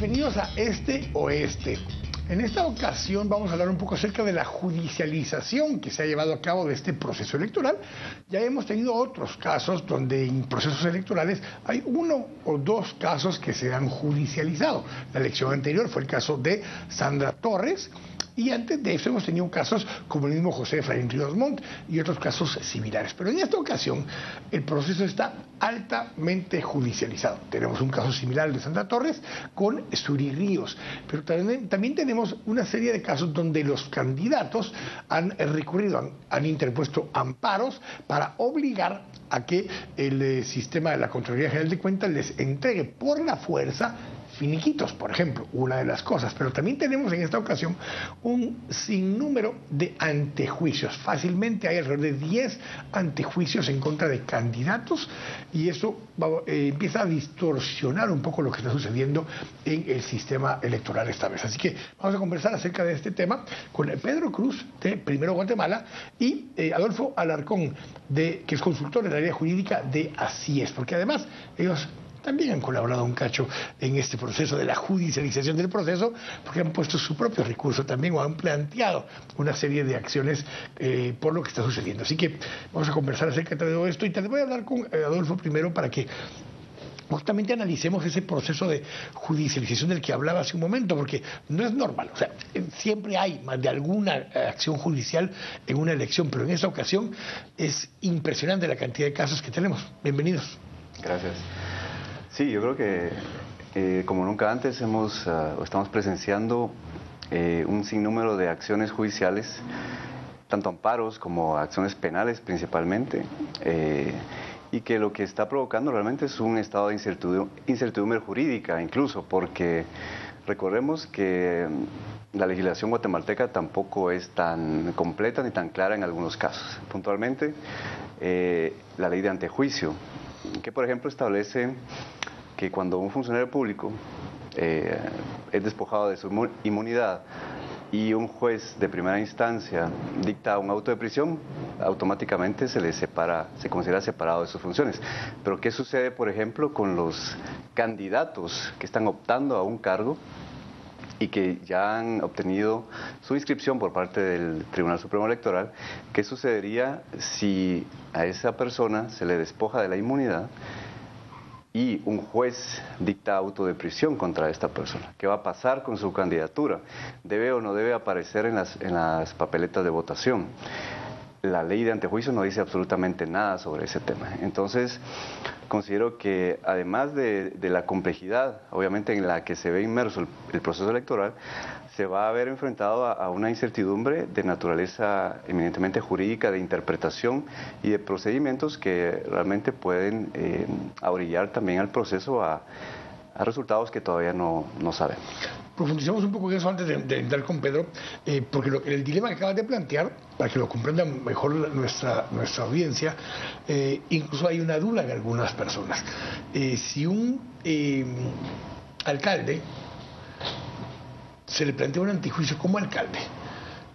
Bienvenidos a Este Oeste. En esta ocasión vamos a hablar un poco acerca de la judicialización que se ha llevado a cabo de este proceso electoral. Ya hemos tenido otros casos donde en procesos electorales hay uno o dos casos que se han judicializado. La elección anterior fue el caso de Sandra Torres. Y antes de eso hemos tenido casos como el mismo José Efraín Ríos Montt y otros casos similares. Pero en esta ocasión el proceso está altamente judicializado. Tenemos un caso similar al de Sandra Torres con Suri Ríos. Pero también tenemos una serie de casos donde los candidatos han recurrido, han interpuesto amparos para obligar a que el sistema de la Contraloría General de Cuentas les entregue por la fuerza finiquitos, por ejemplo, una de las cosas. Pero también tenemos en esta ocasión un sinnúmero de antejuicios. Fácilmente hay alrededor de 10 antejuicios en contra de candidatos y eso empieza a distorsionar un poco lo que está sucediendo en el sistema electoral esta vez. Así que vamos a conversar acerca de este tema con Pedro Cruz de Primero Guatemala y Adolfo Alarcón, que es consultor en el área jurídica de Asíes, porque además ellos también han colaborado un cacho en este proceso de la judicialización del proceso, porque han puesto su propio recurso también o han planteado una serie de acciones por lo que está sucediendo. Así que vamos a conversar acerca de todo esto y te voy a hablar con Adolfo primero para que justamente analicemos ese proceso de judicialización del que hablaba hace un momento, porque no es normal. O sea, siempre hay más de alguna acción judicial en una elección, pero en esta ocasión es impresionante la cantidad de casos que tenemos. Bienvenidos. Gracias. Sí, yo creo que como nunca antes estamos presenciando un sinnúmero de acciones judiciales, tanto amparos como acciones penales principalmente, y que lo que está provocando realmente es un estado de incertidumbre jurídica incluso, porque recordemos que la legislación guatemalteca tampoco es tan completa ni tan clara en algunos casos. Puntualmente, la ley de antejuicio, que por ejemplo establece que cuando un funcionario público es despojado de su inmunidad y un juez de primera instancia dicta un auto de prisión, automáticamente se considera separado de sus funciones. Pero ¿qué sucede, por ejemplo, con los candidatos que están optando a un cargo y que ya han obtenido su inscripción por parte del Tribunal Supremo Electoral? ¿Qué sucedería si a esa persona se le despoja de la inmunidad y un juez dicta auto de prisión contra esta persona? ¿Qué va a pasar con su candidatura? ¿Debe o no debe aparecer en las papeletas de votación? La ley de antejuicio no dice absolutamente nada sobre ese tema. Entonces, considero que además de la complejidad, obviamente, en la que se ve inmerso el proceso electoral, se va a ver enfrentado a una incertidumbre de naturaleza eminentemente jurídica, de interpretación y de procedimientos que realmente pueden ahorillar también al proceso a resultados que todavía no sabemos. Profundicemos un poco en eso antes de entrar con Pedro, porque el dilema que acabas de plantear, para que lo comprenda mejor nuestra audiencia, incluso hay una duda en algunas personas. Si un alcalde se le plantea un antejuicio como alcalde,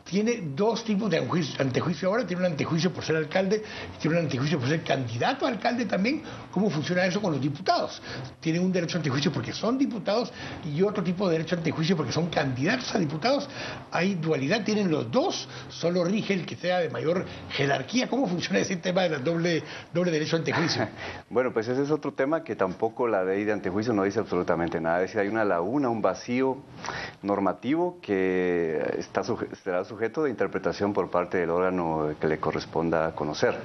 tiene dos tipos de antejuicio ahora. Tiene un antejuicio por ser alcalde y tiene un antejuicio por ser candidato a alcalde también. ¿Cómo funciona eso con los diputados? Tienen un derecho a antejuicio porque son diputados y otro tipo de derecho a antejuicio porque son candidatos a diputados. ¿Hay dualidad? ¿Tienen los dos? ¿Solo rige el que sea de mayor jerarquía? ¿Cómo funciona ese tema del doble derecho a antejuicio? Bueno, pues ese es otro tema que tampoco la ley de antejuicio no dice absolutamente nada. Es decir, hay una laguna, un vacío normativo que será sujeto de interpretación por parte del órgano que le corresponda conocer.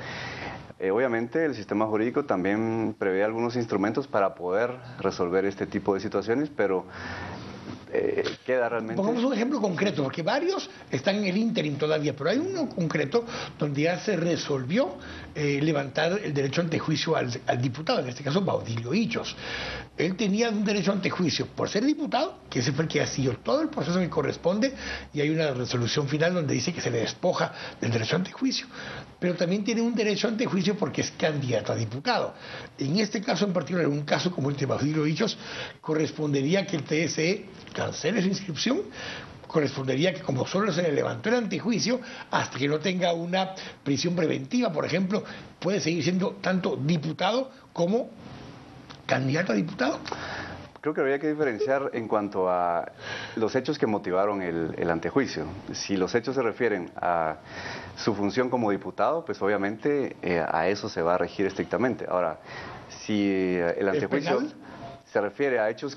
Obviamente el sistema jurídico también prevé algunos instrumentos para poder resolver este tipo de situaciones, pero queda realmente... Pongamos un ejemplo concreto, porque varios están en el ínterin todavía, pero hay uno concreto donde ya se resolvió levantar el derecho a antejuicio al diputado, en este caso Baudilio Illos. Él tenía un derecho a antejuicio por ser diputado, que ese fue el que ha sido todo el proceso que corresponde, y hay una resolución final donde dice que se le despoja del derecho a antejuicio. Pero también tiene un derecho a antejuicio porque es candidato a diputado. En este caso en particular, en un caso como el de Baudilio Illos, correspondería que el TSE cancele su inscripción, correspondería que como solo se le levantó el antejuicio, hasta que no tenga una prisión preventiva, por ejemplo, puede seguir siendo tanto diputado como candidato a diputado. Creo que habría que diferenciar en cuanto a los hechos que motivaron el antejuicio. Si los hechos se refieren a su función como diputado, pues obviamente a eso se va a regir estrictamente. Ahora, si el antejuicio se refiere a hechos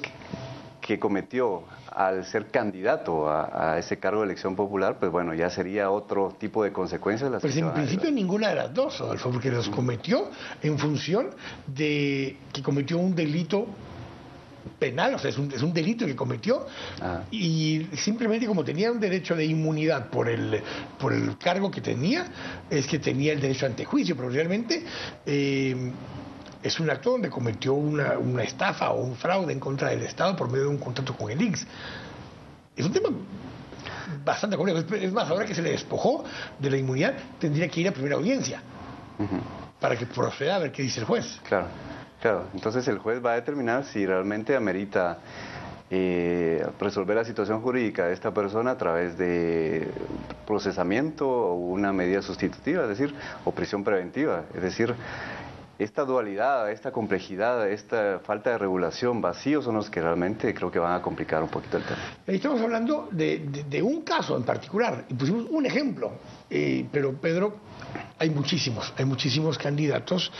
que cometió al ser candidato a ese cargo de elección popular, pues bueno, ya sería otro tipo de consecuencias. Pues en principio ninguna de las dos, Adolfo, porque los cometió en función de que cometió un delito penal, o sea, es un delito que cometió, y simplemente como tenía un derecho de inmunidad por el cargo que tenía, es que tenía el derecho a antejuicio, pero realmente es un acto donde cometió una estafa o un fraude en contra del Estado por medio de un contrato con el INSS. Es un tema bastante complejo. Es más, ahora que se le despojó de la inmunidad, tendría que ir a primera audiencia para que proceda a ver qué dice el juez. Claro. Claro, entonces el juez va a determinar si realmente amerita resolver la situación jurídica de esta persona a través de procesamiento o una medida sustitutiva, es decir, o prisión preventiva. Es decir, esta dualidad, esta complejidad, esta falta de regulación, vacíos son los que realmente creo que van a complicar un poquito el tema. Estamos hablando de un caso en particular, y pusimos un ejemplo, pero Pedro, hay muchísimos candidatos,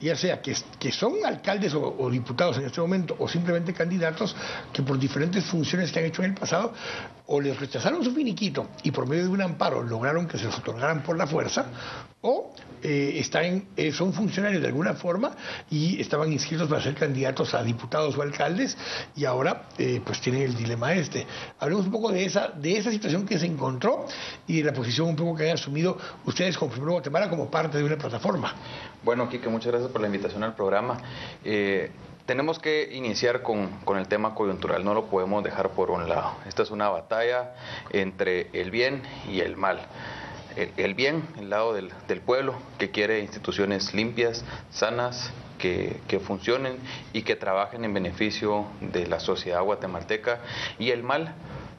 ya sea que son alcaldes o diputados en este momento, o simplemente candidatos que por diferentes funciones que han hecho en el pasado, o les rechazaron su finiquito y por medio de un amparo lograron que se los otorgaran por la fuerza, o son funcionarios de alguna forma y estaban inscritos para ser candidatos a diputados o alcaldes y ahora pues tienen el dilema este. Hablemos un poco de esa situación que se encontró y de la posición un poco que han asumido ustedes con Primero Guatemala como parte de una plataforma. Bueno, Quique, muchas gracias por la invitación al programa. Tenemos que iniciar con el tema coyuntural, no lo podemos dejar por un lado. Esta es una batalla entre el bien y el mal. El bien, el lado del pueblo, que quiere instituciones limpias, sanas, que funcionen y que trabajen en beneficio de la sociedad guatemalteca, y el mal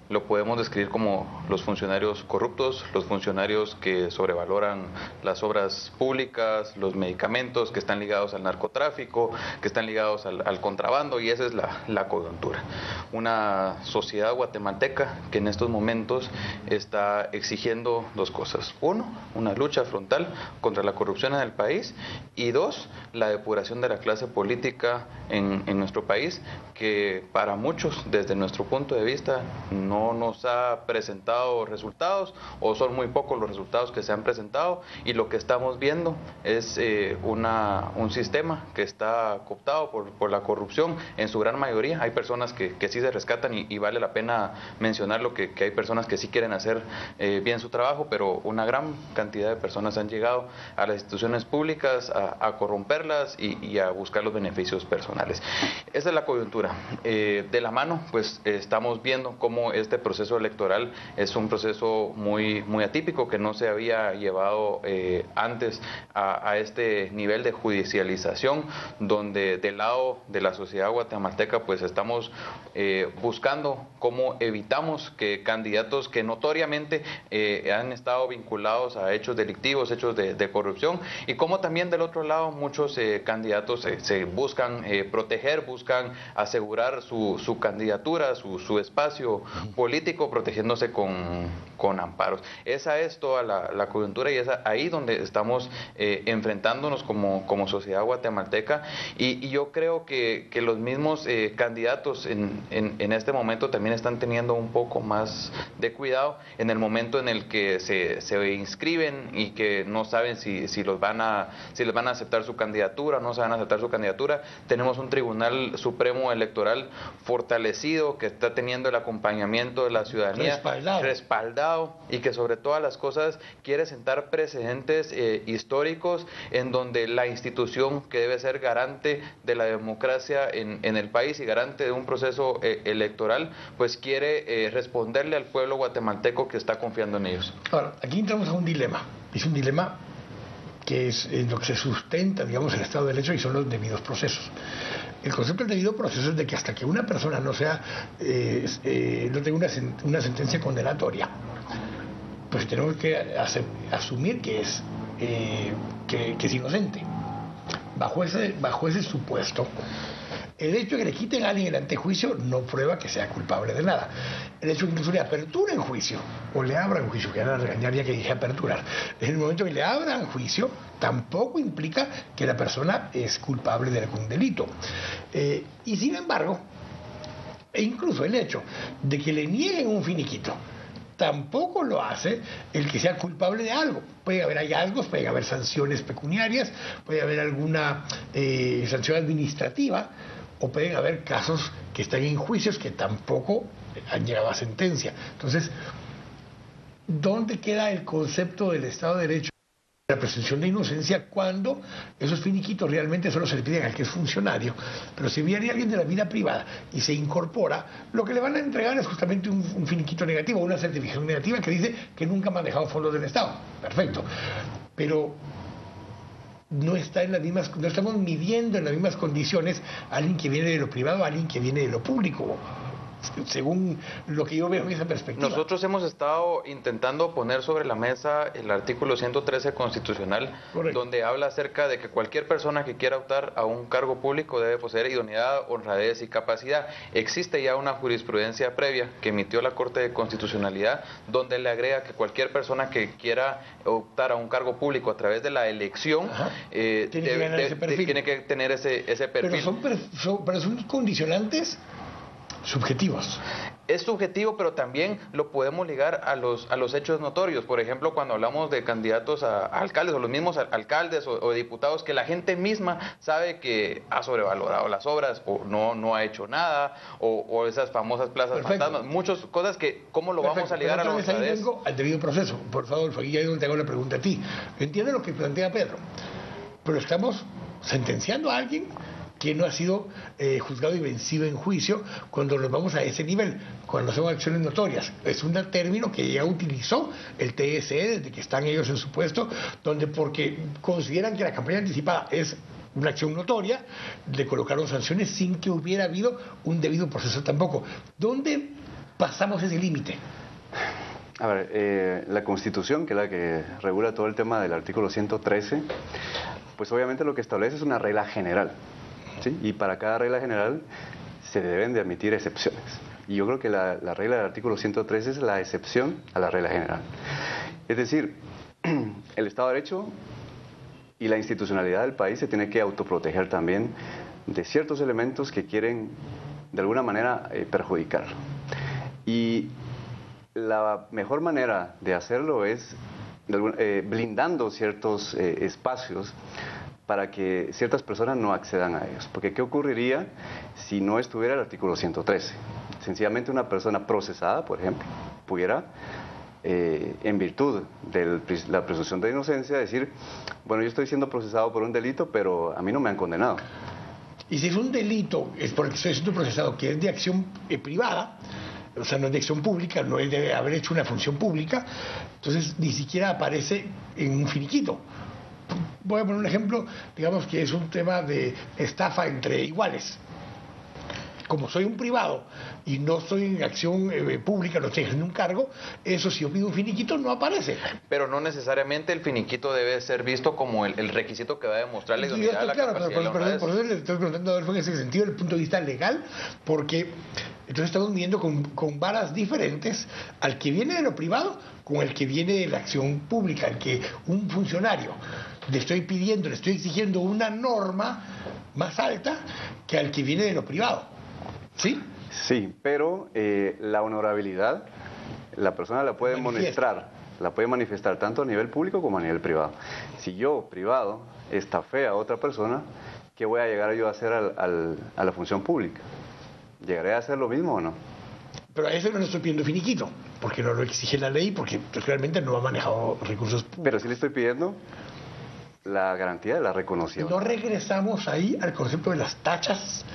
lo podemos describir como los funcionarios corruptos, los funcionarios que sobrevaloran las obras públicas, los medicamentos que están ligados al narcotráfico, que están ligados al contrabando, y esa es la coyuntura. Una sociedad guatemalteca que en estos momentos está exigiendo dos cosas. Uno, una lucha frontal contra la corrupción en el país, y dos, la depuración de la clase política en nuestro país, que para muchos, desde nuestro punto de vista, no nos ha presentado resultados, o son muy pocos los resultados que se han presentado, y lo que estamos viendo es un sistema que está cooptado por la corrupción en su gran mayoría. Hay personas que sí se rescatan y vale la pena mencionarlo, que hay personas que sí quieren hacer bien su trabajo, pero una gran cantidad de personas han llegado a las instituciones públicas a corromperlas y a buscar los beneficios personales. Esa es la coyuntura. De la mano, pues estamos viendo cómo este proceso electoral es un proceso muy atípico, que no se había llevado antes a este nivel de judicialización, donde del lado de la sociedad guatemalteca pues estamos buscando cómo evitamos que candidatos que notoriamente han estado vinculados a hechos delictivos, hechos de corrupción, y cómo también del otro lado muchos candidatos se buscan proteger, buscan asegurar su candidatura, su espacio político, protegiéndose con amparos. Esa es toda la coyuntura, y es ahí donde estamos enfrentándonos como sociedad guatemalteca, y yo creo que los mismos candidatos en este momento también están teniendo un poco más de cuidado en el momento en el que se inscriben y que no saben si les van a aceptar su candidatura, no se van a aceptar su candidatura. Tenemos un Tribunal Supremo Electoral fortalecido, que está teniendo el acompañamiento de la ciudadanía respaldado, y que sobre todas las cosas quiere sentar precedentes históricos en donde la institución que debe ser garante de la democracia en el país y garante de un proceso electoral, pues quiere responderle al pueblo guatemalteco que está confiando en ellos. Ahora, aquí entramos a un dilema. Es un dilema que es en lo que se sustenta, digamos, el Estado de Derecho, y son los debidos procesos. El concepto del debido proceso es de que hasta que una persona no tenga una sentencia condenatoria, pues tenemos que asumir que es inocente. Bajo ese supuesto, El hecho de que le quiten a alguien el antejuicio no prueba que sea culpable de nada. El hecho de que incluso le aperturen juicio o le abran juicio, que era la regañar ya que dije aperturar, en el momento que le abran juicio tampoco implica que la persona es culpable de algún delito. Y sin embargo, e incluso el hecho de que le nieguen un finiquito tampoco lo hace el que sea culpable de algo. Puede haber hallazgos, puede haber sanciones pecuniarias, puede haber alguna sanción administrativa, o pueden haber casos que están en juicios que tampoco han llegado a sentencia. Entonces, ¿dónde queda el concepto del Estado de Derecho? La presunción de inocencia cuando esos finiquitos realmente solo se le piden al que es funcionario, pero si viene alguien de la vida privada y se incorpora, lo que le van a entregar es justamente un finiquito negativo, una certificación negativa que dice que nunca ha manejado fondos del Estado. Perfecto, pero no está en las mismas, no estamos midiendo en las mismas condiciones a alguien que viene de lo privado a alguien que viene de lo público, según lo que yo veo en esa perspectiva. Nosotros hemos estado intentando poner sobre la mesa el artículo 113 constitucional, correcto, donde habla acerca de que cualquier persona que quiera optar a un cargo público debe poseer idoneidad, honradez y capacidad. Existe ya una jurisprudencia previa que emitió la Corte de Constitucionalidad, donde le agrega que cualquier persona que quiera optar a un cargo público a través de la elección tiene que tener ese perfil. Pero son condicionantes subjetivos. Es subjetivo, pero también lo podemos ligar a los hechos notorios. Por ejemplo, cuando hablamos de candidatos a alcaldes o los mismos alcaldes o diputados, que la gente misma sabe que ha sobrevalorado las obras o no ha hecho nada, o esas famosas plazas fantasmas, muchas cosas que ¿cómo lo vamos a ligar a la honradez? Al debido proceso. Por favor, aquí es donde te hago la pregunta a ti. Entiendo lo que plantea Pedro, pero estamos sentenciando a alguien que no ha sido juzgado y vencido en juicio cuando nos vamos a ese nivel, cuando son acciones notorias. Es un término que ya utilizó el TSE desde que están ellos en su puesto, donde porque consideran que la campaña anticipada es una acción notoria, le colocaron sanciones sin que hubiera habido un debido proceso tampoco. ¿Dónde pasamos ese límite? A ver, la Constitución, que es la que regula todo el tema del artículo 113, pues obviamente lo que establece es una regla general. ¿Sí? Y para cada regla general se deben de admitir excepciones. Y yo creo que la regla del artículo 113 es la excepción a la regla general. Es decir, el Estado de Derecho y la institucionalidad del país se tiene que autoproteger también de ciertos elementos que quieren de alguna manera perjudicar. Y la mejor manera de hacerlo es blindando ciertos espacios para que ciertas personas no accedan a ellos. Porque ¿qué ocurriría si no estuviera el artículo 113? Sencillamente una persona procesada, por ejemplo, pudiera, en virtud de la presunción de inocencia, decir, bueno, yo estoy siendo procesado por un delito, pero a mí no me han condenado. Y si es un delito, es porque estoy siendo procesado, que es de acción privada, o sea, no es de acción pública, no es de haber hecho una función pública, entonces ni siquiera aparece en un finiquito. Voy a poner un ejemplo, digamos que es un tema de estafa entre iguales. Como soy un privado y no estoy en acción pública, no estoy en un cargo, eso si yo pido un finiquito no aparece. Pero no necesariamente el finiquito debe ser visto como el requisito que va a demostrar la idoneidad de la capacidad. Claro, por eso le estoy preguntando a Adolfo en ese sentido, desde el punto de vista legal, porque entonces estamos viendo con varas diferentes al que viene de lo privado con el que viene de la acción pública, el que un funcionario le estoy pidiendo, le estoy exigiendo una norma más alta que al que viene de lo privado. ¿Sí? Sí, pero la honorabilidad la persona la puede manifestar tanto a nivel público como a nivel privado. Si yo, privado, estafé a otra persona, ¿qué voy a llegar yo a hacer a la función pública? ¿Llegaré a hacer lo mismo o no? Pero a eso no le estoy pidiendo finiquito, porque no lo exige la ley, porque realmente no ha manejado recursos públicos. Pero sí le estoy pidiendo la garantía de la reconocida. No regresamos ahí al concepto de las tachas,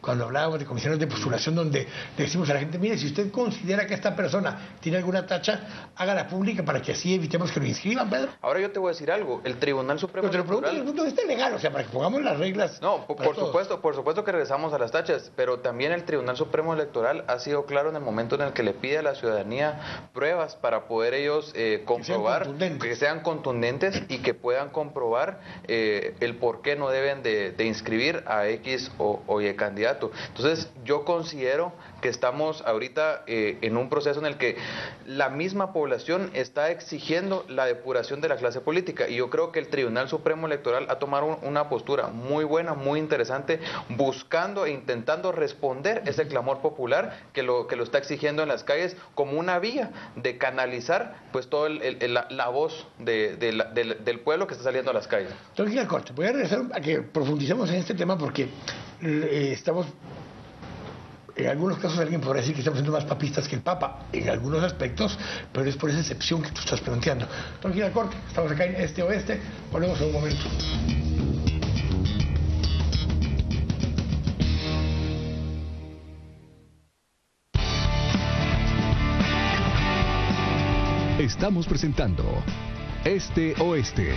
cuando hablábamos de comisiones de postulación, donde le decimos a la gente, mire, si usted considera que esta persona tiene alguna tacha, hágala pública para que así evitemos que lo inscriban, Pedro. Ahora yo te voy a decir algo, el Tribunal Supremo Electoral... Pero te lo pregunto desde el punto de vista legal, o sea, para que pongamos las reglas. No, por supuesto que regresamos a las tachas, pero también el Tribunal Supremo Electoral ha sido claro en el momento en el que le pide a la ciudadanía pruebas para poder ellos comprobar, que sean contundentes y que puedan comprobar el por qué no deben de inscribir a X o Y candidato. candidato. Entonces yo considero que estamos ahorita en un proceso en el que la misma población está exigiendo la depuración de la clase política, y yo creo que el Tribunal Supremo Electoral ha tomado una postura muy buena, muy interesante, buscando e intentando responder ese clamor popular que lo está exigiendo en las calles, como una vía de canalizar pues toda la voz del pueblo que está saliendo a las calles. Entonces, al corte, voy a regresar a que profundicemos en este tema porque estamos, en algunos casos alguien podría decir que estamos siendo más papistas que el Papa, en algunos aspectos, pero es por esa excepción que tú estás planteando. Entonces, al corte, estamos acá en Este Oeste, volvemos en un momento. Estamos presentando Este Oeste.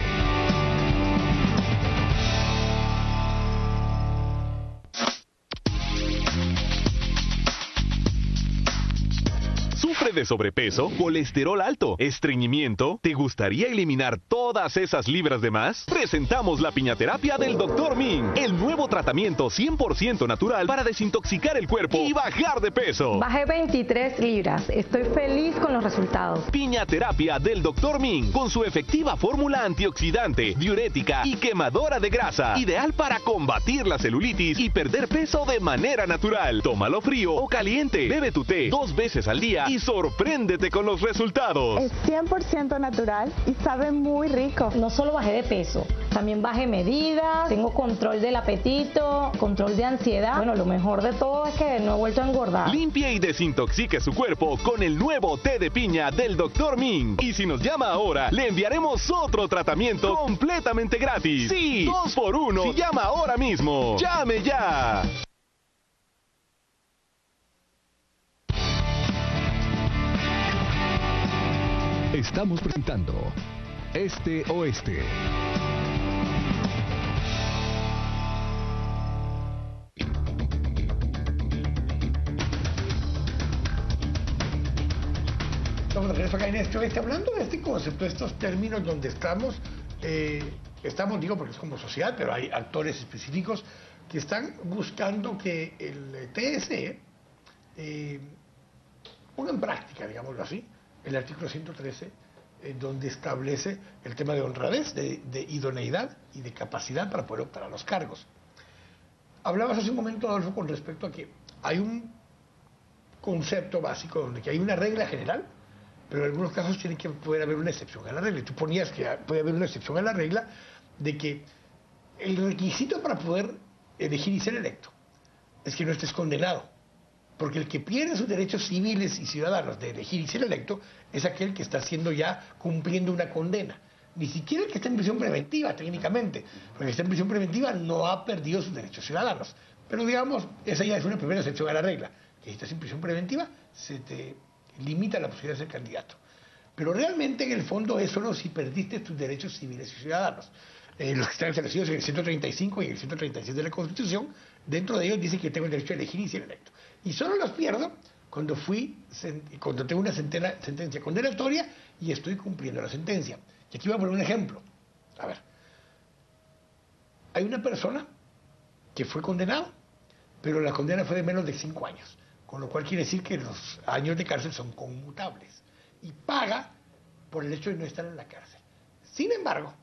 ¿Sufre de sobrepeso, colesterol alto, estreñimiento? ¿Te gustaría eliminar todas esas libras de más? Presentamos la piñaterapia del Dr. Ming, el nuevo tratamiento 100% natural para desintoxicar el cuerpo y bajar de peso. Bajé 23 libras, estoy feliz con los resultados. Piñaterapia del Dr. Ming, con su efectiva fórmula antioxidante, diurética y quemadora de grasa, ideal para combatir la celulitis y perder peso de manera natural. Tómalo frío o caliente, bebe tu té 2 veces al día y sorpréndete con los resultados. Es 100% natural y sabe muy rico. No solo bajé de peso, también bajé medidas, tengo control del apetito, control de ansiedad. Bueno, lo mejor de todo es que no he vuelto a engordar. Limpie y desintoxique su cuerpo con el nuevo té de piña del Dr. Ming. Y si nos llama ahora, le enviaremos otro tratamiento completamente gratis. Sí, 2 por 1. Si llama ahora mismo, llame ya. Estamos presentando Este Oeste. Estamos de regreso acá en Este Oeste, hablando de este concepto, de estos términos donde estamos, digo porque es como sociedad, pero hay actores específicos que están buscando que el TSE ponga en práctica, digámoslo así, el artículo 113, donde establece el tema de honradez, de idoneidad y de capacidad para poder optar a los cargos. Hablabas hace un momento, Adolfo, con respecto a que hay un concepto básico donde que hay una regla general, pero en algunos casos tiene que poder haber una excepción a la regla. Y tú ponías que puede haber una excepción a la regla de que el requisito para poder elegir y ser electo es que no estés condenado. Porque el que pierde sus derechos civiles y ciudadanos de elegir y ser electo es aquel que está haciendo ya, cumpliendo una condena. Ni siquiera el que está en prisión preventiva, técnicamente. Porque el que está en prisión preventiva no ha perdido sus derechos ciudadanos. Pero digamos, esa ya es una primera excepción a la regla. Que si estás en prisión preventiva, se te limita la posibilidad de ser candidato. Pero realmente, en el fondo, es solo si perdiste tus derechos civiles y ciudadanos. Los que están establecidos en el 135 y en el 136 de la Constitución, dentro de ellos dice que tengo el derecho a elegir y ser electo. Y solo los pierdo cuando tengo una sentencia condenatoria y estoy cumpliendo la sentencia. Y aquí voy a poner un ejemplo. A ver, hay una persona que fue condenada, pero la condena fue de menos de 5 años, con lo cual quiere decir que los años de cárcel son conmutables y paga por el hecho de no estar en la cárcel. Sin embargo,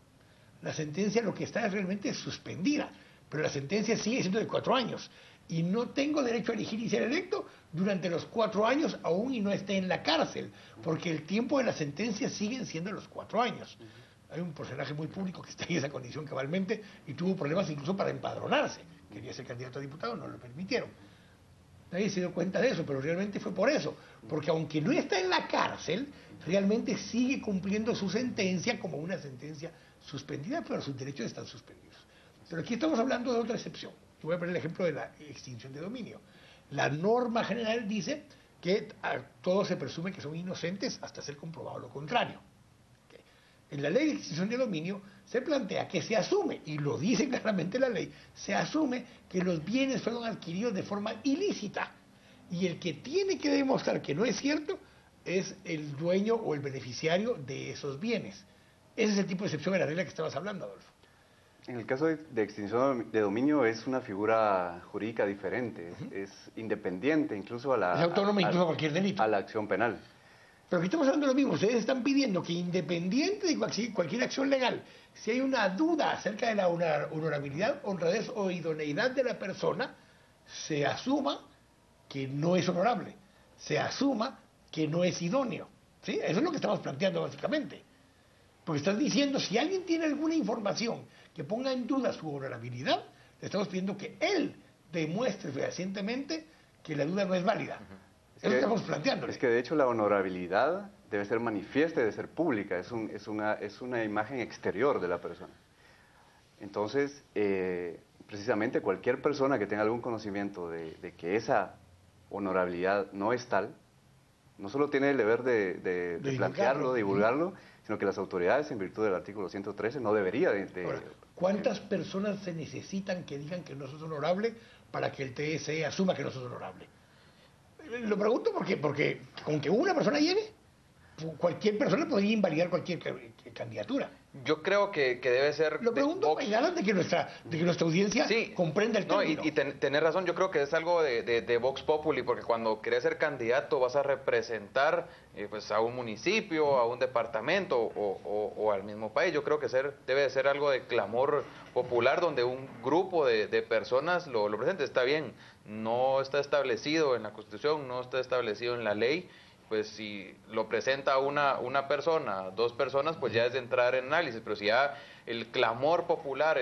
la sentencia lo que está es realmente suspendida, pero la sentencia sigue siendo de 4 años. Y no tengo derecho a elegir y ser electo durante los 4 años, aún y no esté en la cárcel, porque el tiempo de la sentencia siguen siendo los 4 años. Hay un personaje muy público que está en esa condición cabalmente y tuvo problemas incluso para empadronarse. Quería ser candidato a diputado, no lo permitieron. Nadie se dio cuenta de eso, pero realmente fue por eso. Porque aunque no está en la cárcel, realmente sigue cumpliendo su sentencia como una sentencia suspendida, pero sus derechos están suspendidos. Pero aquí estamos hablando de otra excepción. Voy a poner el ejemplo de la extinción de dominio. La norma general dice que a todos se presume que son inocentes hasta ser comprobado lo contrario. ¿Okay? En la ley de extinción de dominio se plantea que se asume, y lo dice claramente la ley, se asume que los bienes fueron adquiridos de forma ilícita. Y el que tiene que demostrar que no es cierto es el dueño o el beneficiario de esos bienes. Ese es el tipo de excepción a la regla que estabas hablando, Adolfo. En el caso de extinción de dominio es una figura jurídica diferente, es independiente incluso a la, es autónoma incluso a cualquier delito. A la acción penal. Pero aquí estamos hablando de lo mismo, ustedes están pidiendo que independiente de cualquier acción legal, si hay una duda acerca de la honorabilidad, honradez o idoneidad de la persona, se asuma que no es honorable, se asuma que no es idóneo. ¿Sí? Eso es lo que estamos planteando básicamente. Porque estás diciendo, si alguien tiene alguna información que ponga en duda su honorabilidad, le estamos pidiendo que él demuestre fehacientemente que la duda no es válida. Eso estamos planteando. Es que de hecho la honorabilidad debe ser manifiesta y debe ser pública, es una imagen exterior de la persona. Entonces, precisamente cualquier persona que tenga algún conocimiento de que esa honorabilidad no es tal, no solo tiene el deber de plantearlo, de divulgarlo, sino que las autoridades, en virtud del artículo 113, no debería Ahora, ¿cuántas personas se necesitan que digan que no sos honorable para que el TSE asuma que no sos honorable? Lo pregunto porque con que una persona llegue, cualquier persona podría invalidar cualquier candidatura. Yo creo que debe ser... Lo pregunto en ganas de que nuestra audiencia comprenda el término. Y tenés razón, yo creo que es algo de Vox Populi, porque cuando querés ser candidato vas a representar pues a un municipio, a un departamento o al mismo país. Yo creo que debe de ser algo de clamor popular donde un grupo de personas lo presente. Está bien, no está establecido en la Constitución, no está establecido en la ley. Pues si lo presenta una persona, dos personas, pues ya es de entrar en análisis, pero si ya el clamor popular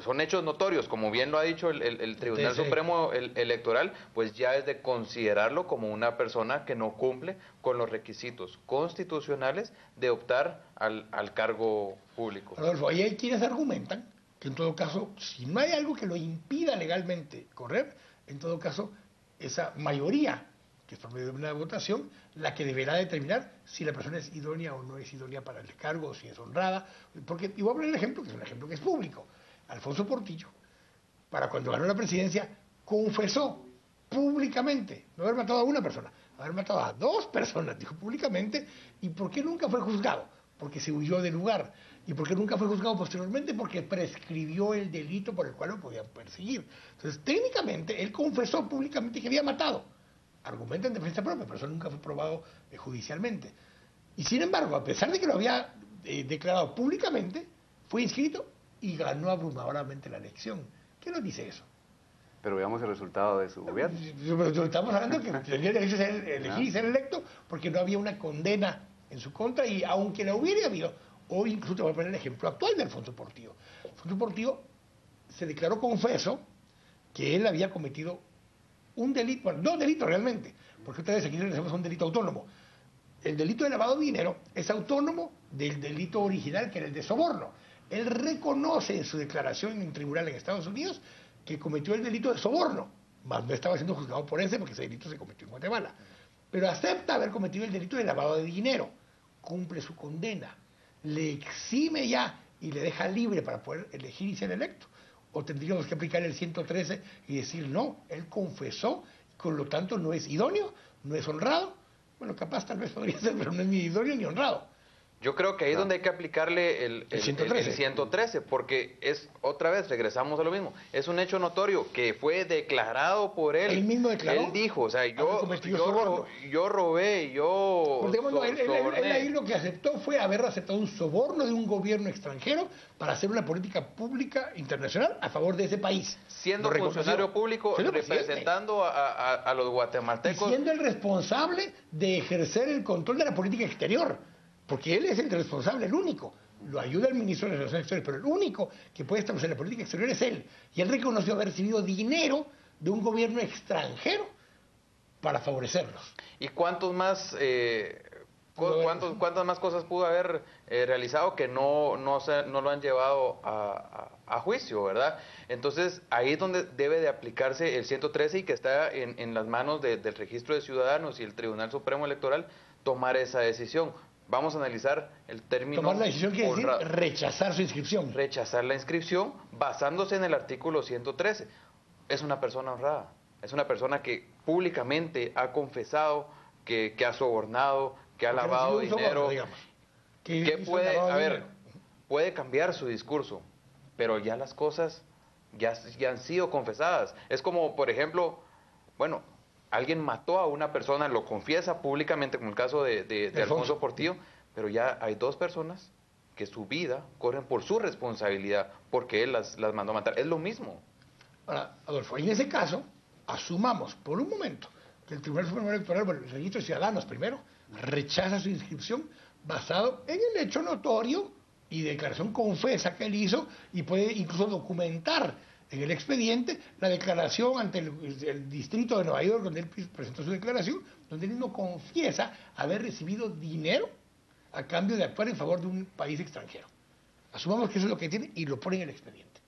son hechos notorios, como bien lo ha dicho el Tribunal Supremo Electoral, pues ya es de considerarlo como una persona que no cumple con los requisitos constitucionales de optar al cargo público. Rodolfo, ahí hay quienes argumentan que en todo caso, si no hay algo que lo impida legalmente correr, en todo caso, esa mayoría que es por medio de una votación, la que deberá determinar si la persona es idónea o no es idónea para el cargo, o si es honrada. Porque, y voy a poner el ejemplo, que es un ejemplo que es público. Alfonso Portillo, para cuando ganó la presidencia, confesó públicamente no haber matado a una persona, haber matado a dos personas, dijo públicamente. ¿Y por qué nunca fue juzgado? Porque se huyó del lugar. ¿Y por qué nunca fue juzgado posteriormente? Porque prescribió el delito por el cual lo podían perseguir. Entonces, técnicamente, él confesó públicamente que había matado. Argumenta en defensa propia, pero eso nunca fue probado judicialmente. Y sin embargo, a pesar de que lo había declarado públicamente, fue inscrito y ganó abrumadoramente la elección. ¿Qué nos dice eso? Pero veamos el resultado de su gobierno. Estamos hablando que tenía derecho a elegir y ser electo porque no había una condena en su contra, y aunque la hubiera habido, hoy incluso te voy a poner el ejemplo actual de Alfonso Portillo. Alfonso Portillo se declaró confeso que él había cometido un delito, bueno, dos delitos realmente, porque otra vez aquí le hacemos un delito autónomo. El delito de lavado de dinero es autónomo del delito original, que era el de soborno. Él reconoce en su declaración en un tribunal en Estados Unidos que cometió el delito de soborno, mas no estaba siendo juzgado por ese porque ese delito se cometió en Guatemala. Pero acepta haber cometido el delito de lavado de dinero, cumple su condena, le exime ya y le deja libre para poder elegir y ser electo. O tendríamos que aplicar el 113 y decir, no, él confesó, con lo tanto no es idóneo, no es honrado. Bueno, capaz tal vez podría ser, pero no es ni idóneo ni honrado. Yo creo que ahí es donde hay que aplicarle el 113, porque es, otra vez, regresamos a lo mismo, es un hecho notorio que fue declarado por él. Él mismo declaró. Él dijo, o sea, yo robé, yo él ahí lo que aceptó fue haber aceptado un soborno de un gobierno extranjero para hacer una política pública internacional a favor de ese país. Siendo funcionario público, representando a los guatemaltecos. Y siendo el responsable de ejercer el control de la política exterior. Porque él es el responsable, el único. Lo ayuda el ministro de Relaciones Exteriores, pero el único que puede establecer la política exterior es él. Y él reconoció haber recibido dinero de un gobierno extranjero para favorecerlos. ¿Y cuántas más cosas pudo haber realizado que no lo han llevado a juicio, verdad? Entonces, ahí es donde debe de aplicarse el 113 y que está en las manos del Registro de Ciudadanos y el Tribunal Supremo Electoral tomar esa decisión. Vamos a analizar el término. Tomar la decisión quiere decir rechazar su inscripción. Rechazar la inscripción basándose en el artículo 113. Es una persona honrada. Es una persona que públicamente ha confesado que ha sobornado, que ha lavado dinero. Soborno, que puede cambiar su discurso. pero ya las cosas ya han sido confesadas. Es como, por ejemplo, bueno, alguien mató a una persona, lo confiesa públicamente, como el caso de Alfonso Portillo, pero ya hay 2 personas que su vida corren por su responsabilidad, porque él las mandó a matar. Es lo mismo. Ahora, Adolfo, en ese caso, asumamos por un momento que el Tribunal Supremo Electoral, bueno, el Registro de Ciudadanos primero, rechaza su inscripción basado en el hecho notorio y declaración confesa que él hizo, y puede incluso documentar en el expediente la declaración ante el distrito de Nueva York, donde él presentó su declaración, donde él mismo confiesa haber recibido dinero a cambio de actuar en favor de un país extranjero. Asumamos que eso es lo que tiene y lo pone en el expediente.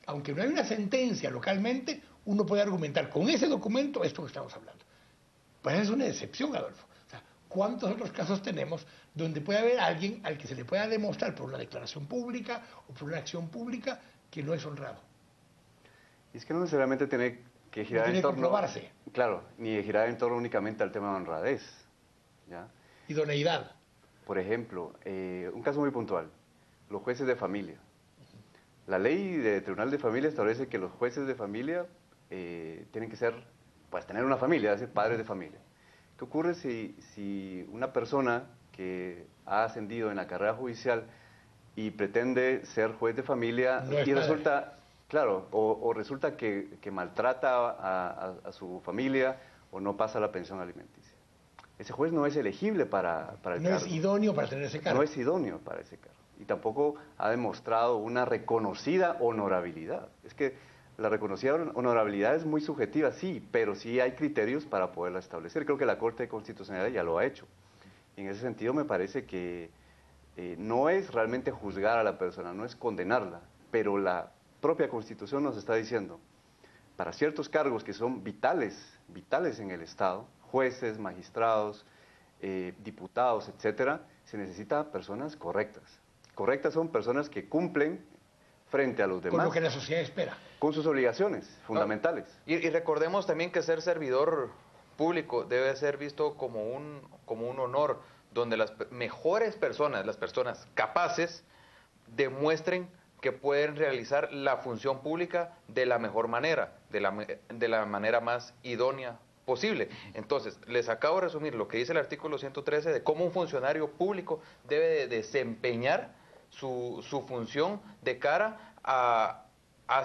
Aunque no hay una sentencia localmente, uno puede argumentar con ese documento esto que estamos hablando. Pues es una excepción, Adolfo. O sea, ¿cuántos otros casos tenemos donde puede haber alguien al que se le pueda demostrar por una declaración pública o por una acción pública que no es honrado? Y es que no necesariamente tiene que girar en torno... comprobarse. Claro, ni girar en torno únicamente al tema de honradez, ¿ya? Idoneidad. Por ejemplo, un caso muy puntual, los jueces de familia. La ley de Tribunal de Familia establece que los jueces de familia tienen que ser, pues tener una familia, es decir, padres de familia. ¿Qué ocurre si una persona que ha ascendido en la carrera judicial y pretende ser juez de familia y resulta, claro, o resulta que maltrata a su familia o no pasa la pensión alimenticia? Ese juez no es elegible para el cargo. No es idóneo para tener ese cargo. No es idóneo para ese cargo. Y tampoco ha demostrado una reconocida honorabilidad. Es que la reconocida honorabilidad es muy subjetiva, sí, pero sí hay criterios para poderla establecer. Creo que la Corte de Constitucionalidad ya lo ha hecho. Y en ese sentido me parece que no es realmente juzgar a la persona, no es condenarla, pero la propia Constitución nos está diciendo, para ciertos cargos que son vitales en el Estado, jueces, magistrados, diputados, etcétera, se necesita personas correctas. Correctas son personas que cumplen frente a los demás. Con lo que la sociedad espera. Con sus obligaciones fundamentales. Y recordemos también que ser servidor público debe ser visto como un honor, donde las mejores personas, las personas capaces, demuestren que pueden realizar la función pública de la mejor manera, de la manera más idónea posible. Entonces, les acabo de resumir lo que dice el artículo 113 de cómo un funcionario público debe de desempeñar su función de cara a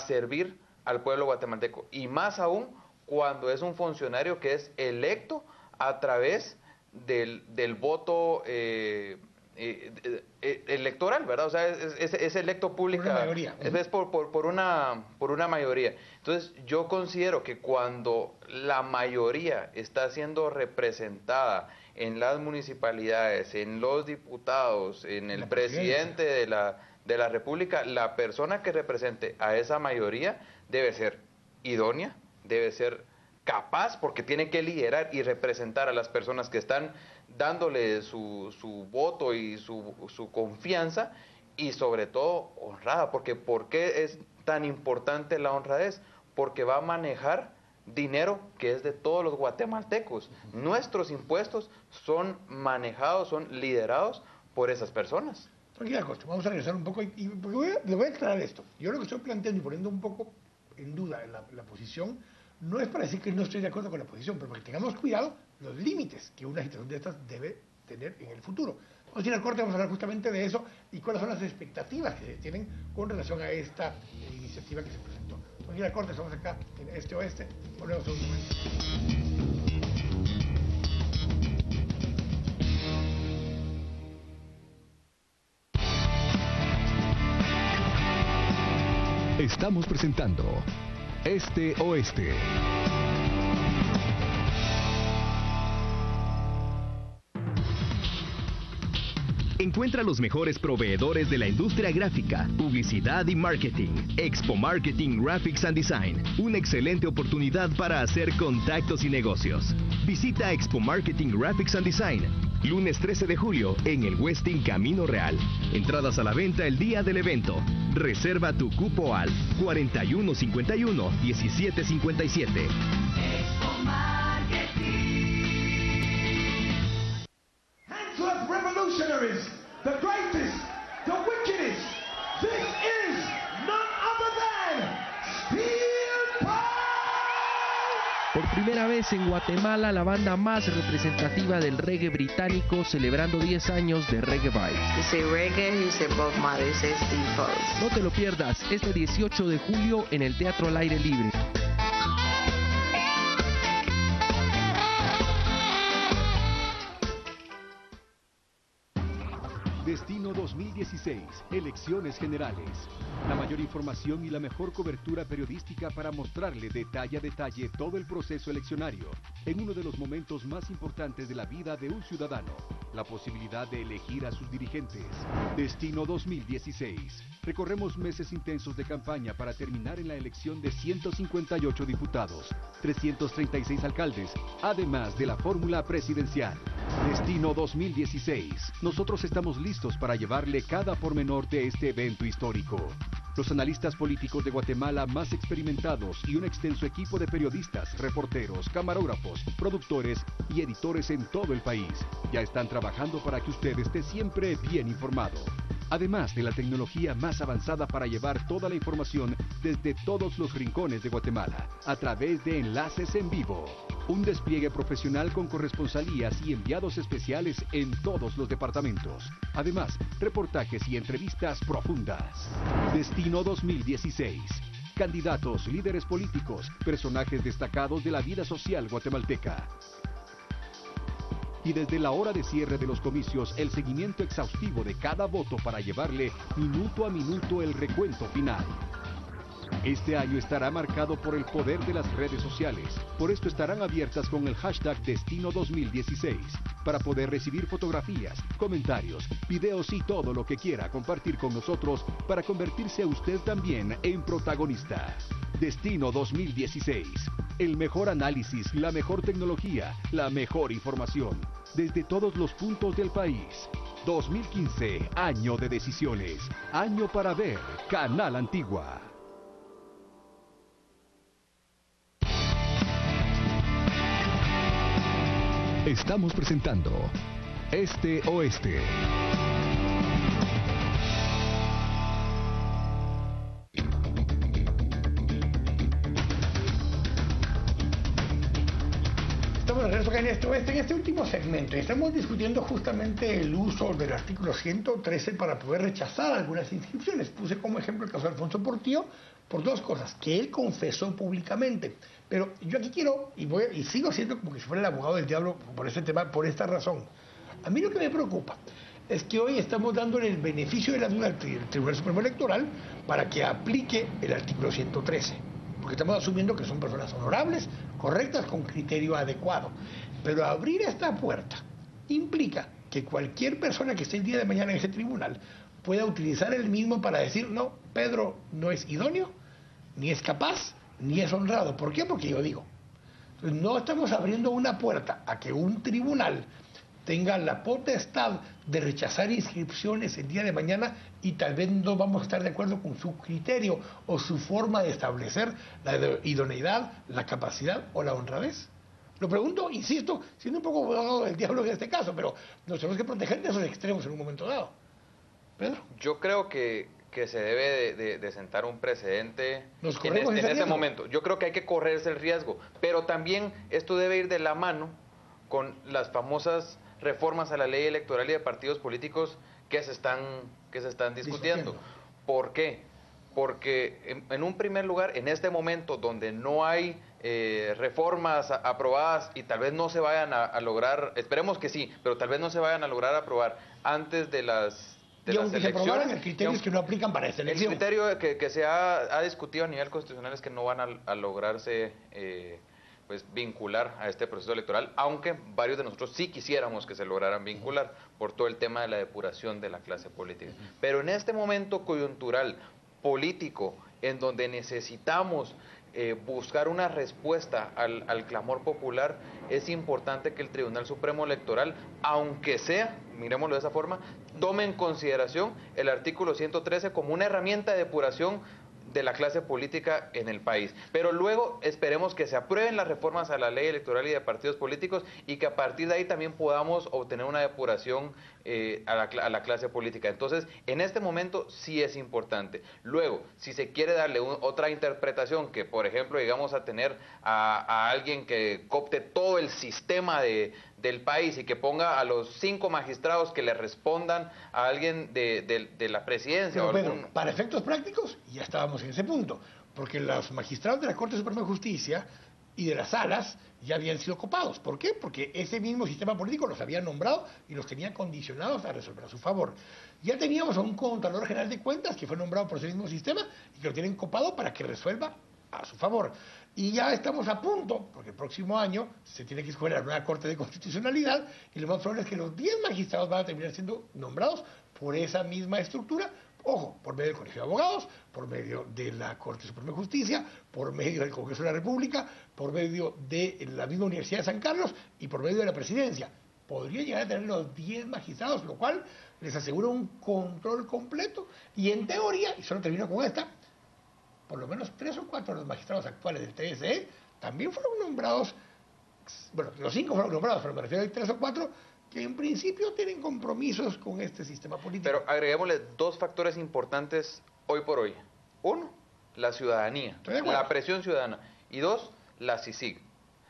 servir al pueblo guatemalteco. Y más aún cuando es un funcionario que es electo a través del voto electoral, ¿verdad? O sea, es electo pública. Por una mayoría. Es por una mayoría. Entonces, yo considero que cuando la mayoría está siendo representada en las municipalidades, en los diputados, en el presidente de la República, la persona que represente a esa mayoría debe ser idónea, debe ser capaz, porque tiene que liderar y representar a las personas que están dándole su voto y su confianza, y sobre todo honrada. Porque ¿por qué es tan importante la honradez? Porque va a manejar dinero que es de todos los guatemaltecos. Nuestros impuestos son manejados, son liderados por esas personas. Tranquila, Costa, vamos a regresar un poco y le voy a aclarar esto. Yo lo que estoy planteando y poniendo un poco en duda la posición, no es para decir que no estoy de acuerdo con la posición, pero para que tengamos cuidado los límites que una situación de estas debe tener en el futuro. Vamos a ir al corte, vamos a hablar justamente de eso y cuáles son las expectativas que se tienen con relación a esta iniciativa que se presentó. Vamos a ir al corte, estamos acá en Este Oeste, volvemos a un momento. Estamos presentando Este Oeste. Encuentra los mejores proveedores de la industria gráfica, publicidad y marketing. Expo Marketing Graphics and Design, una excelente oportunidad para hacer contactos y negocios. Visita Expo Marketing Graphics and Design, lunes 13 de julio en el Westin Camino Real. Entradas a la venta el día del evento. Reserva tu cupo al 4151-1757. Expo Marketing. Hands up, revolutionaries! The greatest, the wickedest! This is primera vez en Guatemala la banda más representativa del reggae británico celebrando 10 años de Reggae Vibes. Dice reggae, dice Bob Marley, dice Steve Fox. No te lo pierdas este 18 de julio en el Teatro al Aire Libre. Destino 2016, elecciones generales. La mayor información y la mejor cobertura periodística para mostrarle detalle a detalle todo el proceso eleccionario en uno de los momentos más importantes de la vida de un ciudadano, la posibilidad de elegir a sus dirigentes. Destino 2016. Recorremos meses intensos de campaña para terminar en la elección de 158 diputados, 336 alcaldes, además de la fórmula presidencial. Destino 2016. Nosotros estamos listos para llevarle cada pormenor de este evento histórico. Los analistas políticos de Guatemala más experimentados y un extenso equipo de periodistas, reporteros, camarógrafos, productores y editores en todo el país ya están trabajando para que usted esté siempre bien informado. Además de la tecnología más avanzada para llevar toda la información desde todos los rincones de Guatemala, a través de enlaces en vivo. Un despliegue profesional con corresponsalías y enviados especiales en todos los departamentos. Además, reportajes y entrevistas profundas. Destino 2016. Candidatos, líderes políticos, personajes destacados de la vida social guatemalteca. Y desde la hora de cierre de los comicios, el seguimiento exhaustivo de cada voto para llevarle minuto a minuto el recuento final. Este año estará marcado por el poder de las redes sociales. Por esto estarán abiertas con el hashtag Destino 2016 para poder recibir fotografías, comentarios, videos y todo lo que quiera compartir con nosotros para convertirse usted también en protagonista. Destino 2016. El mejor análisis, la mejor tecnología, la mejor información. Desde todos los puntos del país. 2015, año de decisiones. Año para ver, Canal Antigua. Estamos presentando Este Oeste. Estamos de regreso acá en Este Oeste, en este último segmento. Estamos discutiendo justamente el uso del artículo 113 para poder rechazar algunas inscripciones. Puse como ejemplo el caso de Alfonso Portillo por dos cosas, que él confesó públicamente. Pero yo aquí quiero, y sigo siendo como que si fuera el abogado del diablo por este tema, por esta razón. A mí lo que me preocupa es que hoy estamos dándole el beneficio de la duda al Tribunal Supremo Electoral para que aplique el artículo 113. Porque estamos asumiendo que son personas honorables, correctas, con criterio adecuado. Pero abrir esta puerta implica que cualquier persona que esté el día de mañana en ese tribunal pueda utilizar el mismo para decir, no, Pedro no es idóneo, ni es capaz, ni es honrado. ¿Por qué? Porque yo digo. Entonces, no estamos abriendo una puerta a que un tribunal tenga la potestad de rechazar inscripciones el día de mañana y tal vez no vamos a estar de acuerdo con su criterio o su forma de establecer la idoneidad, la capacidad o la honradez. Lo pregunto, insisto, siendo un poco abogado del diablo en este caso, pero nos tenemos que proteger de esos extremos en un momento dado. Pedro. Yo creo que se debe de sentar un precedente en ese momento. Yo creo que hay que correrse el riesgo, pero también esto debe ir de la mano con las famosas reformas a la ley electoral y de partidos políticos que se están discutiendo. ¿Por qué? Porque en un primer lugar, en este momento donde no hay reformas aprobadas y tal vez no se vayan a lograr, esperemos que sí, pero tal vez no se vayan a lograr aprobar antes de las elecciones. El criterio es que no aplican para esta elección. El criterio que se ha discutido a nivel constitucional es que no van a lograrse pues vincular a este proceso electoral, aunque varios de nosotros sí quisiéramos que se lograran vincular por todo el tema de la depuración de la clase política. Pero en este momento coyuntural, político, en donde necesitamos buscar una respuesta al clamor popular, es importante que el Tribunal Supremo Electoral, aunque sea, miremoslo de esa forma, tome en consideración el artículo 113 como una herramienta de depuración de la clase política en el país. Pero luego esperemos que se aprueben las reformas a la ley electoral y de partidos políticos y que a partir de ahí también podamos obtener una depuración a la clase política. Entonces, en este momento sí es importante. Luego, si se quiere darle otra interpretación, que por ejemplo llegamos a tener a alguien que copte todo el sistema del país y que ponga a los 5 magistrados que le respondan a alguien de la presidencia. Pero, Pedro, para efectos prácticos ya estábamos en ese punto, porque los magistrados de la Corte Suprema de Justicia y de las salas ya habían sido copados. ¿Por qué? Porque ese mismo sistema político los había nombrado y los tenía condicionados a resolver a su favor. Ya teníamos a un Contralor General de Cuentas que fue nombrado por ese mismo sistema y que lo tienen copado para que resuelva a su favor. Y ya estamos a punto, porque el próximo año se tiene que escoger la nueva Corte de Constitucionalidad y lo más probable es que los 10 magistrados van a terminar siendo nombrados por esa misma estructura. Ojo, por medio del Colegio de Abogados, por medio de la Corte Suprema de Justicia, por medio del Congreso de la República, por medio de la misma Universidad de San Carlos y por medio de la Presidencia. Podría llegar a tener los 10 magistrados, lo cual les asegura un control completo. Y en teoría, y solo termino con esta, por lo menos 3 o 4 de los magistrados actuales del TSE también fueron nombrados, bueno, los 5 fueron nombrados, pero me refiero a 3 o 4 que en principio tienen compromisos con este sistema político. Pero agreguémosle 2 factores importantes hoy por hoy. 1, la ciudadanía, la presión ciudadana. Y 2, la CICIG.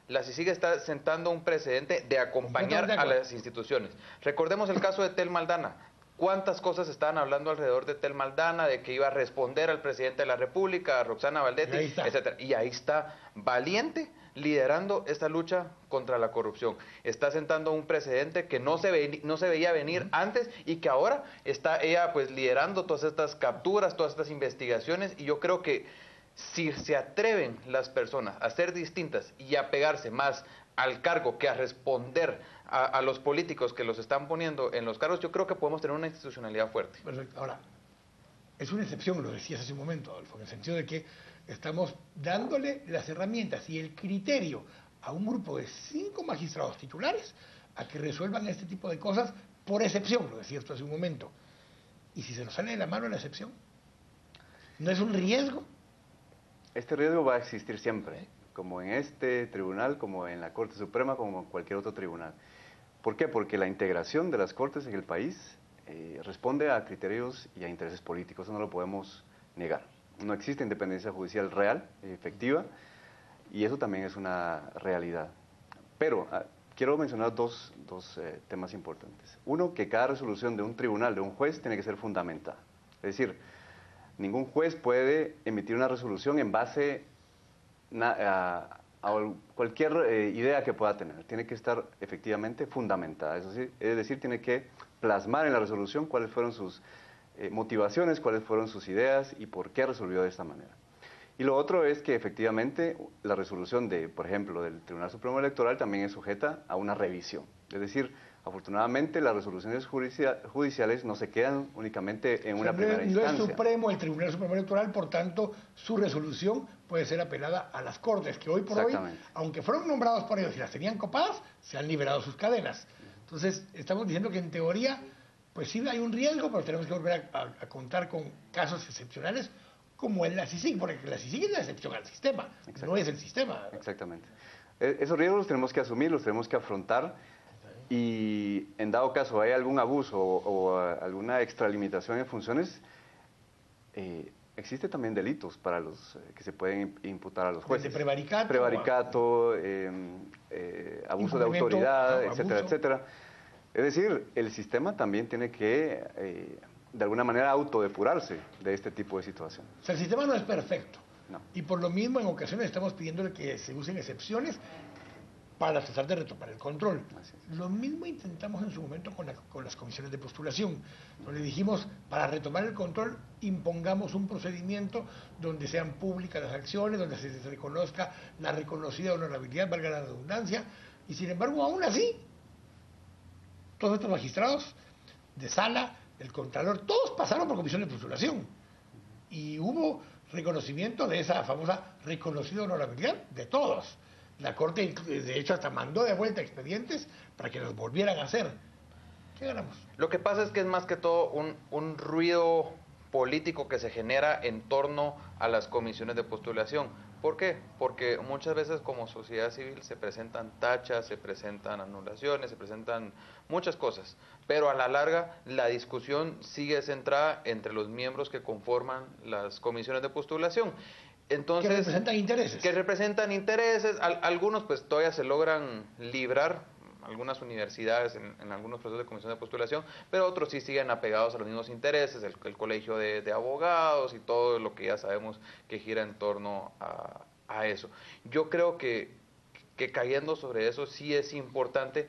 La CICIG está sentando un precedente de acompañar a las instituciones. Recordemos el caso de Tel Maldana. ¿Cuántas cosas estaban hablando alrededor de Tel Maldana, de que iba a responder al presidente de la República, a Roxana Valdetti, etcétera? Y ahí está Valiente liderando esta lucha contra la corrupción. Está sentando un precedente que no se veía venir antes y que ahora está ella pues liderando todas estas capturas, todas estas investigaciones, y yo creo que si se atreven las personas a ser distintas y a pegarse más al cargo que a responder a los políticos que los están poniendo en los cargos, yo creo que podemos tener una institucionalidad fuerte. Perfecto. Ahora, es una excepción, lo decías hace un momento, Adolfo, en el sentido de que estamos dándole las herramientas y el criterio a un grupo de 5 magistrados titulares a que resuelvan este tipo de cosas por excepción, lo decías tú hace un momento. ¿Y si se nos sale de la mano la excepción? ¿No es un riesgo? Este riesgo va a existir siempre, como en este tribunal, como en la Corte Suprema, como en cualquier otro tribunal. ¿Por qué? Porque la integración de las cortes en el país responde a criterios y a intereses políticos, eso no lo podemos negar. No existe independencia judicial real, efectiva, y eso también es una realidad. Pero quiero mencionar dos temas importantes. Uno, que cada resolución de un tribunal, de un juez, tiene que ser fundamentada. Es decir, ningún juez puede emitir una resolución en base a cualquier idea que pueda tener. Tiene que estar efectivamente fundamentada. Es decir, tiene que plasmar en la resolución cuáles fueron sus motivaciones, cuáles fueron sus ideas y por qué resolvió de esta manera. Y lo otro es que efectivamente la resolución por ejemplo, del Tribunal Supremo Electoral también es sujeta a una revisión. Es decir, afortunadamente las resoluciones judiciales no se quedan únicamente en una primera instancia. No es supremo el Tribunal Supremo Electoral, por tanto, su resolución puede ser apelada a las Cortes, que hoy por hoy, aunque fueron nombrados por ellos y las tenían copadas, se han liberado sus cadenas. Entonces, estamos diciendo que en teoría, pues sí hay un riesgo, pero tenemos que volver a contar con casos excepcionales como en la CICIG, porque la CICIG es la excepción al sistema, no es el sistema. Exactamente. Esos riesgos los tenemos que asumir, los tenemos que afrontar, y en dado caso hay algún abuso o alguna extralimitación en funciones, existe también delitos para los que se pueden imputar a los jueces. De prevaricato. Prevaricato, abuso de autoridad, etcétera, etcétera. Es decir, el sistema también tiene que, de alguna manera, autodepurarse de este tipo de situación. O sea, el sistema no es perfecto. No. Y por lo mismo, en ocasiones estamos pidiéndole que se usen excepciones para tratar de retomar el control. Lo mismo intentamos en su momento con las comisiones de postulación. Donde dijimos, para retomar el control, impongamos un procedimiento donde sean públicas las acciones, donde se reconozca la reconocida honorabilidad, valga la redundancia, y sin embargo, aún así, todos estos magistrados de sala, el Contralor, todos pasaron por comisión de postulación. Y hubo reconocimiento de esa famosa reconocida honorabilidad de todos. La Corte, de hecho, hasta mandó de vuelta expedientes para que los volvieran a hacer. ¿Qué ganamos? Lo que pasa es que es más que todo un ruido político que se genera en torno a las comisiones de postulación. ¿Por qué? Porque muchas veces como sociedad civil se presentan tachas, se presentan anulaciones, se presentan muchas cosas, pero a la larga la discusión sigue centrada entre los miembros que conforman las comisiones de postulación. Entonces, que representan intereses. Que representan intereses, algunos pues todavía se logran librar, algunas universidades en algunos procesos de comisión de postulación, pero otros sí siguen apegados a los mismos intereses, el colegio de abogados y todo lo que ya sabemos que gira en torno a eso. Yo creo que cayendo sobre eso sí es importante,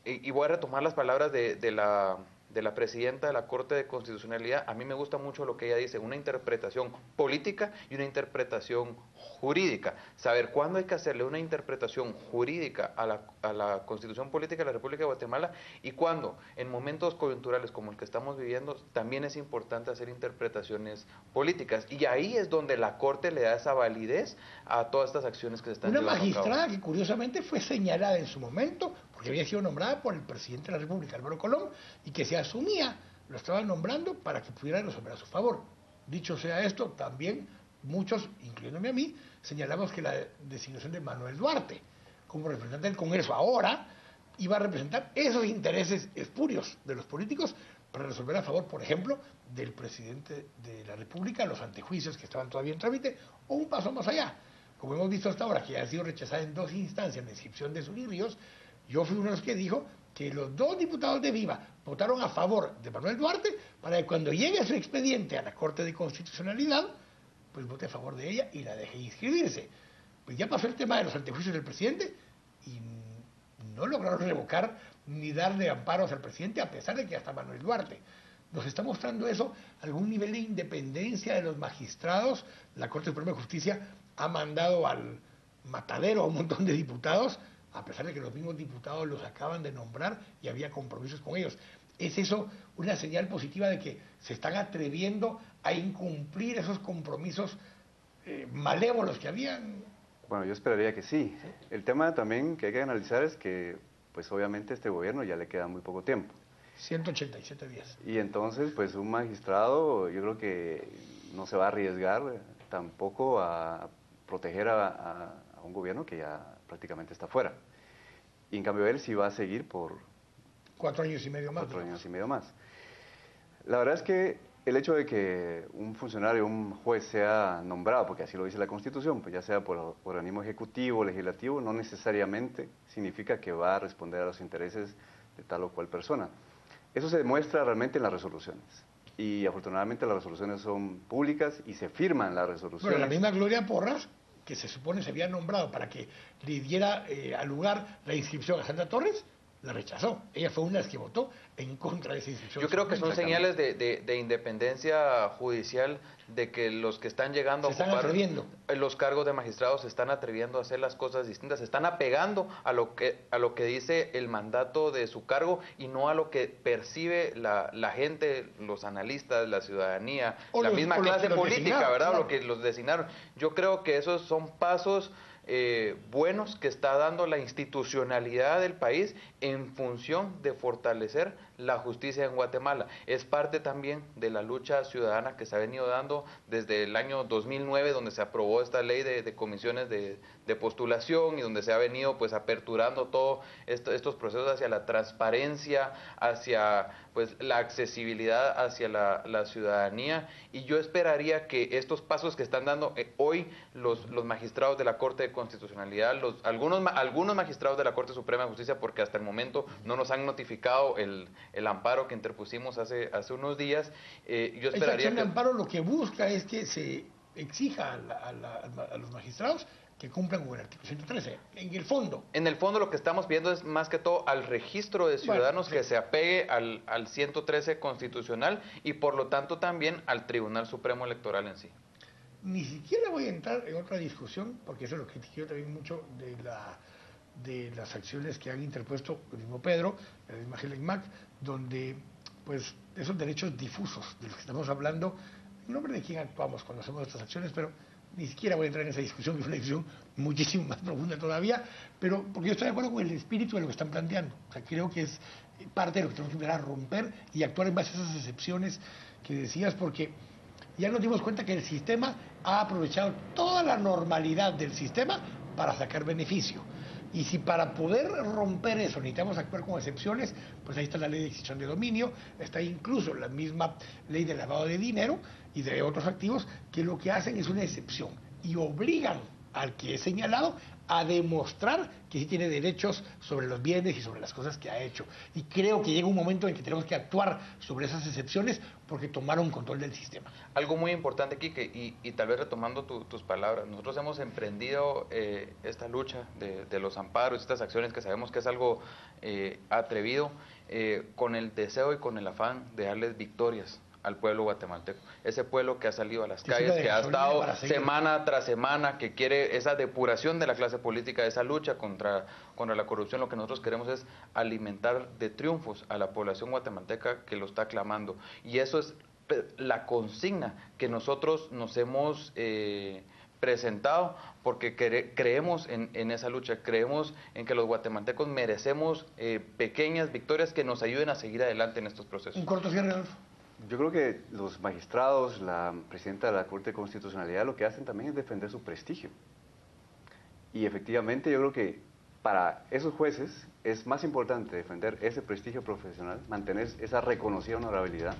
y voy a retomar las palabras de la presidenta de la Corte de Constitucionalidad. A mí me gusta mucho lo que ella dice, una interpretación política y una interpretación jurídica. Saber cuándo hay que hacerle una interpretación jurídica a la Constitución Política de la República de Guatemala y cuándo, en momentos coyunturales como el que estamos viviendo, también es importante hacer interpretaciones políticas. Y ahí es donde la Corte le da esa validez a todas estas acciones que se están llevando a cabo. Una magistrada que curiosamente fue señalada en su momento, porque había sido nombrada por el presidente de la República, Álvaro Colón, y que se asumía, lo estaban nombrando para que pudiera resolver a su favor. Dicho sea esto, también muchos, incluyéndome a mí, señalamos que la designación de Manuel Duarte como representante del Congreso ahora iba a representar esos intereses espurios de los políticos para resolver a favor, por ejemplo, del presidente de la República, los antejuicios que estaban todavía en trámite, o un paso más allá. Como hemos visto hasta ahora, que ha sido rechazada en 2 instancias la inscripción de Zuri Ríos, yo fui uno de los que dijo que los 2 diputados de Viva votaron a favor de Manuel Duarte para que cuando llegue su expediente a la Corte de Constitucionalidad, pues vote a favor de ella y la deje inscribirse. Pues ya pasó el tema de los antejuicios del presidente y no lograron revocar ni darle amparos al presidente a pesar de que hasta Manuel Duarte. Nos está mostrando eso, algún nivel de independencia de los magistrados. La Corte Suprema de Justicia ha mandado al matadero a un montón de diputados, a pesar de que los mismos diputados los acaban de nombrar y había compromisos con ellos. ¿Es eso una señal positiva de que se están atreviendo a incumplir esos compromisos malévolos que habían? Bueno, yo esperaría que sí. El tema también que hay que analizar es que, pues obviamente este gobierno ya le queda muy poco tiempo. 187 días. Y entonces, pues un magistrado, yo creo que no se va a arriesgar tampoco a proteger a un gobierno que ya prácticamente está fuera. Y en cambio él sí va a seguir por 4 años y medio más. 4 años y medio más. La verdad es que el hecho de que un funcionario, un juez sea nombrado, porque así lo dice la Constitución, pues ya sea por organismo ejecutivo o legislativo, no necesariamente significa que va a responder a los intereses de tal o cual persona. Eso se demuestra realmente en las resoluciones. Y afortunadamente las resoluciones son públicas y se firman las resoluciones. Bueno, la misma Gloria Porras, que se supone se había nombrado para que le diera al lugar la inscripción a Sandra Torres, la rechazó. Ella fue una de las que votó en contra de esa inscripción. Yo creo que son señales de independencia judicial, de que los que están llegando a ocupar los cargos de magistrados se están atreviendo a hacer las cosas distintas, se están apegando a lo que dice el mandato de su cargo y no a lo que percibe la gente, los analistas, la ciudadanía, la misma clase política, ¿verdad? Claro. Lo que los designaron. Yo creo que esos son pasos buenos que está dando la institucionalidad del país en función de fortalecer la justicia en Guatemala. Es parte también de la lucha ciudadana que se ha venido dando desde el año 2009, donde se aprobó esta ley de comisiones de postulación y donde se ha venido pues aperturando todos estos procesos hacia la transparencia, hacia pues la accesibilidad hacia la ciudadanía, y yo esperaría que estos pasos que están dando hoy los magistrados de la Corte de Constitucionalidad, algunos magistrados de la Corte Suprema de Justicia, porque hasta el momento no nos han notificado el amparo que interpusimos hace unos días, yo esperaría esta acción de amparo lo que busca es que se exija a los magistrados que cumplan con el artículo 113, en el fondo. En el fondo lo que estamos viendo es más que todo al registro de ciudadanos, que se apegue al 113 constitucional y por lo tanto también al Tribunal Supremo Electoral en sí. Ni siquiera voy a entrar en otra discusión, porque eso es lo que critiqué también mucho de las acciones que han interpuesto el mismo Pedro, el mismo Helen Mac, donde pues esos derechos difusos de los que estamos hablando, en nombre de quién actuamos cuando hacemos estas acciones, pero ni siquiera voy a entrar en esa discusión, que es una discusión muchísimo más profunda todavía, pero porque yo estoy de acuerdo con el espíritu de lo que están planteando. O sea, creo que es parte de lo que tenemos que empezar a romper y actuar en base a esas excepciones que decías, porque Ya nos dimos cuenta que el sistema ha aprovechado toda la normalidad del sistema para sacar beneficio. Y si para poder romper eso necesitamos actuar con excepciones, pues ahí está la ley de extinción de dominio, está incluso la misma ley de lavado de dinero y de otros activos, que lo que hacen es una excepción y obligan al que es señalado a demostrar que sí tiene derechos sobre los bienes y sobre las cosas que ha hecho. Y creo que llega un momento en que tenemos que actuar sobre esas excepciones porque tomaron control del sistema. Algo muy importante, Quique, y tal vez retomando tus palabras, nosotros hemos emprendido esta lucha de los amparos, estas acciones que sabemos que es algo atrevido, con el deseo y con el afán de darles victorias al pueblo guatemalteco, ese pueblo que ha salido a las calles, que ha estado semana tras semana, que quiere esa depuración de la clase política, esa lucha contra la corrupción. Lo que nosotros queremos es alimentar de triunfos a la población guatemalteca que lo está clamando, y eso es la consigna que nosotros nos hemos presentado, porque creemos en esa lucha, creemos en que los guatemaltecos merecemos pequeñas victorias que nos ayuden a seguir adelante en estos procesos. Un corto cierre, Adolfo. Yo creo que los magistrados, la presidenta de la Corte de Constitucionalidad, lo que hacen también es defender su prestigio. Y efectivamente yo creo que para esos jueces es más importante defender ese prestigio profesional, mantener esa reconocida honorabilidad,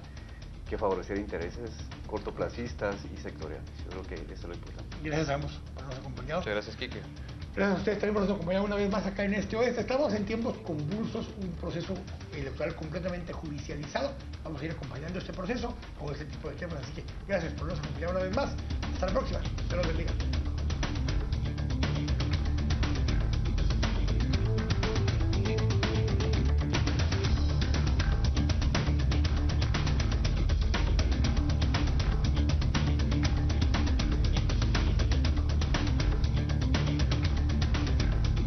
que favorecer intereses cortoplacistas y sectoriales. Yo creo que eso es lo importante. Gracias a ambos por habernos acompañado. Muchas gracias, Quique. Gracias a ustedes también por nos acompañar una vez más acá en Este Oeste. Estamos en tiempos convulsos, un proceso electoral completamente judicializado. Vamos a ir acompañando este proceso con este tipo de temas. Así que gracias por nos acompañar una vez más. Hasta la próxima. Dios los bendiga.